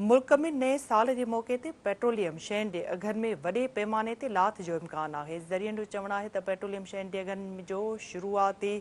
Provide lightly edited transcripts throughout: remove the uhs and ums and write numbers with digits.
मुल्क में नए साल के मौके ते पेट्रोलियम शयुनि जे अघनि में वॾे पैमाने ते लाथ जो इम्कान आहे। ज़रियनि जो चवणु आहे त पेट्रोलियम शयुनि जे अघनि जो शुरूआती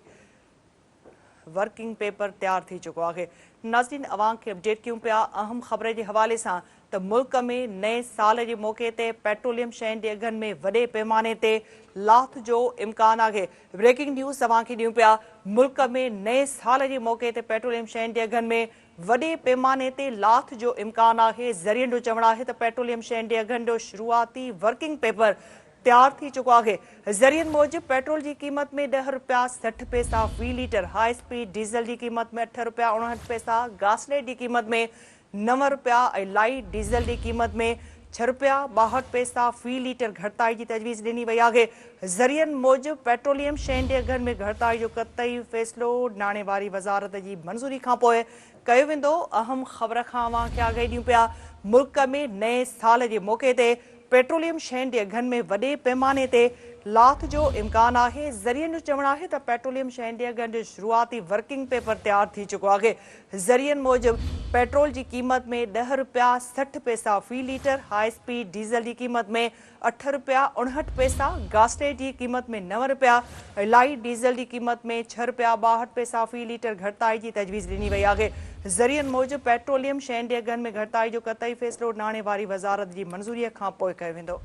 वर्किंग पेपर तैयार थी चुको आहे। नाज़रीन, अवाम खे अपडेट कयूं पिया अहम ख़बर जे हवाले सां त मुल्क में नए साल जे मौके ते पेट्रोलियम शयुनि जे अघनि में वॾे पैमाने ते लाथ जो इम्कान आहे। ब्रेकिंग न्यूज़ अवां खे ॾियूं पिया। मुल्क में नए साल जे मौके ते पेट्रोलियम शयुनि जे अघनि में वॾे पैमाने ते लाथ जो इम्कान आहे। ज़रियनि जो चवणु आहे त पेट्रोलियम शयुनि जे अघनि जो शुरूआती वर्किंग पेपर तैयार थी चुको आहे। ज़रियनि मूजिब पेट्रोल की क़ीमत में 10 रुपया 60 पैसा fee litre, high speed diesel की क़ीमत में 8 रुपया 59 पैसा, गासलेट की क़ीमत में 9 रुपया ऐं लाइट डीज़ल की क़ीमत में 6 रुपया 62 पैसा फी लीटर घटिताई की तजवीज़ ॾिनी वई आहे। ज़रियनि मूजिब पेट्रोलियम शयुनि जे अघनि में घटिताई जो क़तई फ़ैसिलो नाणे वारी वज़ारत जी मंज़ूरी खां पोइ कयो वेंदो। अहम ख़बर खां अवां खे आगाही ॾियूं पिया। मुल्क में नए साल जे मौके ते पेट्रोलियम शयुनि जे अघनि में वॾे पैमाने ते लाथ जो इम्कान आहे। ज़रियनि जो चवणु आहे त पेट्रोलियम शयुनि जे अघनि जो शुरूआती वर्किंग पेपर तैयार थी चुको आहे। ज़रियनि मूजिब पेट्रोल की क़ीमत में 10 रुपया 60 पैसा fee litre, high speed diesel की क़ीमत में 8 रुपया 59 पैसा, गासलेट की क़ीमत में 9 रुपया, लाइट डीज़ल की क़ीमत में 6 रुपया 62 पैसा फी लीटर घटिताई की तजवीज़ ॾिनी वई आहे। ज़रियनि मूजिब पेट्रोलियम शयुनि जे अघनि में घटिताई जो क़तई फ़ैसिलो नाणे वारी वज़ारत जी मंज़ूरीअ खां पोइ कयो वेंदो।